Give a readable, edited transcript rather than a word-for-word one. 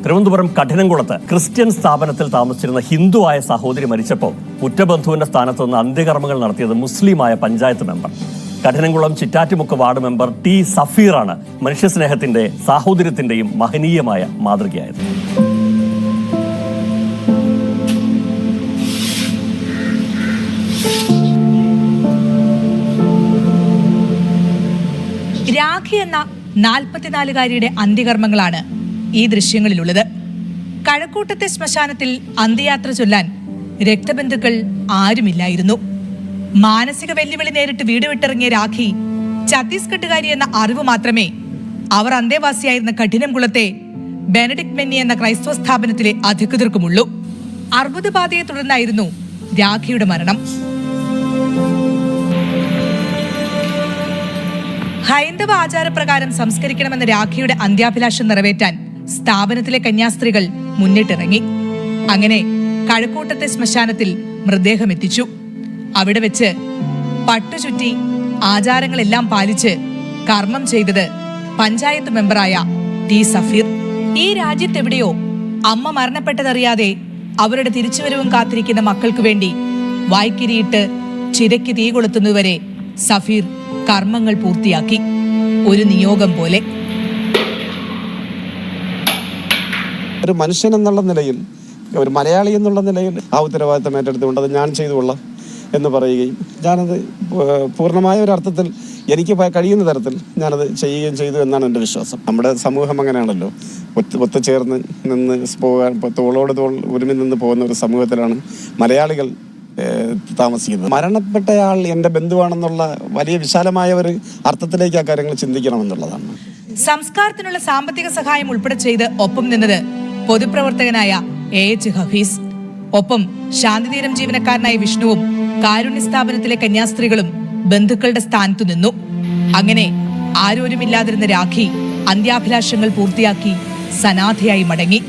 Thiruvananthapuram കഠിനംകുളത്ത് Christian സ്ഥാപനത്തിൽ താമസിച്ചിരുന്ന ഹിന്ദുവായ സഹോദരി മരിച്ചപ്പോൾ ഉറ്റബന്ധുവിന്റെ സ്ഥാനത്ത് നിന്ന് അന്ത്യകർമ്മങ്ങൾ നടത്തിയത് മുസ്ലിമായ panchayat member. Kadinamkulam Chittattumukku ward member T സഫീറാണ് മനുഷ്യസ്നേഹത്തിന്റെ സാഹോദര്യത്തിന്റെയും മഹനീയമായ മാതൃകയായത്. രാഖി എന്ന 44-കാരിയുടെ അന്ത്യകർമ്മങ്ങളാണ് ഈ ദൃശ്യങ്ങളിലുള്ളത്. കഴക്കൂട്ടത്തെ ശ്മശാനത്തിൽ അന്ത്യയാത്ര ചൊല്ലാൻ രക്തബന്ധുക്കൾ ആരുമില്ലായിരുന്നു. മാനസിക വെല്ലുവിളി നേരിട്ട് വീട് വിട്ടിറങ്ങിയ രാഖി ഛത്തീസ്ഗഡുകാരി എന്ന അറിവ് മാത്രമേ അവർ അന്തേവാസിയായിരുന്ന കഠിനംകുളത്തെ ബെനഡിക്ട് മെന്നി എന്ന ക്രൈസ്തവ സ്ഥാപനത്തിലെ അധികൃതർക്കുമുള്ളൂ. അർബുദബാധയെ തുടർന്നായിരുന്നു രാഖിയുടെ മരണം. ഹൈന്ദവ ആചാരപ്രകാരം സംസ്കരിക്കണമെന്ന രാഖിയുടെ അന്ത്യാഭിലാഷം നിറവേറ്റാൻ സ്ഥാപനത്തിലെ കന്യാസ്ത്രീകൾ മുന്നിട്ടിറങ്ങി. അങ്ങനെ കഴക്കൂട്ടത്തെ ശ്മശാനത്തിൽ മൃതദേഹം എത്തിച്ചു. അവിടെ വെച്ച് പട്ടുചുറ്റി ആചാരങ്ങളെല്ലാം പാലിച്ച് കർമ്മം ചെയ്തത് പഞ്ചായത്ത് മെമ്പറായ ടി സഫീർ. ഈ രാജ്യത്തെവിടെയോ അമ്മ മരണപ്പെട്ടതറിയാതെ അവരുടെ തിരിച്ചുവരവും കാത്തിരിക്കുന്ന മക്കൾക്കു വേണ്ടി വായ്ക്കിരിയിട്ട് ചിരയ്ക്ക് തീ കൊളുത്തുന്നതുവരെ സഫീർ കർമ്മങ്ങൾ പൂർത്തിയാക്കി. ഒരു നിയോഗം പോലെ. ഒരു മനുഷ്യൻ എന്നുള്ള നിലയിൽ, ഒരു മലയാളി എന്നുള്ള നിലയിൽ ആ ഉത്തരവാദിത്തം ഏറ്റെടുത്തുകൊണ്ട് അത് ഞാൻ ചെയ്തുകൊള്ളാം എന്ന് പറയുകയും ഞാനത് പൂർണ്ണമായ ഒരു അർത്ഥത്തിൽ എനിക്ക് കഴിയുന്ന തരത്തിൽ ഞാനത് ചെയ്യുകയും ചെയ്തു എന്നാണ് എൻ്റെ വിശ്വാസം. നമ്മുടെ സമൂഹം അങ്ങനെയാണല്ലോ, ഒത്തുചേർന്ന് നിന്ന് പോകാൻ, തോളോട് തോൾ ഒരുമി നിന്ന് പോകുന്ന ഒരു സമൂഹത്തിലാണ് മലയാളികൾ താമസിക്കുന്നത്. മരണപ്പെട്ടയാൾ എൻ്റെ ബന്ധുവാണെന്നുള്ള വലിയ വിശാലമായ ഒരു അർത്ഥത്തിലേക്ക് ആ കാര്യങ്ങൾ ചിന്തിക്കണമെന്നുള്ളതാണ്. സംസ്കാരത്തിനുള്ള സാമ്പത്തിക സഹായം ഉൾപ്പെടെ ചെയ്ത് ഒപ്പം നിന്നത് പൊതുപ്രവർത്തകനായ AH ഹഫീസ്. ഒപ്പം ശാന്തിതീരം ജീവനക്കാരനായ വിഷ്ണുവും കാരുണ്യ സ്ഥാപനത്തിലെ കന്യാസ്ത്രീകളും ബന്ധുക്കളുടെ സ്ഥാനത്തു നിന്നു. അങ്ങനെ ആരോരുമില്ലാതിരുന്ന രാഖി അന്ത്യാഭിലാഷങ്ങൾ പൂർത്തിയാക്കി സനാഥയായി മടങ്ങി.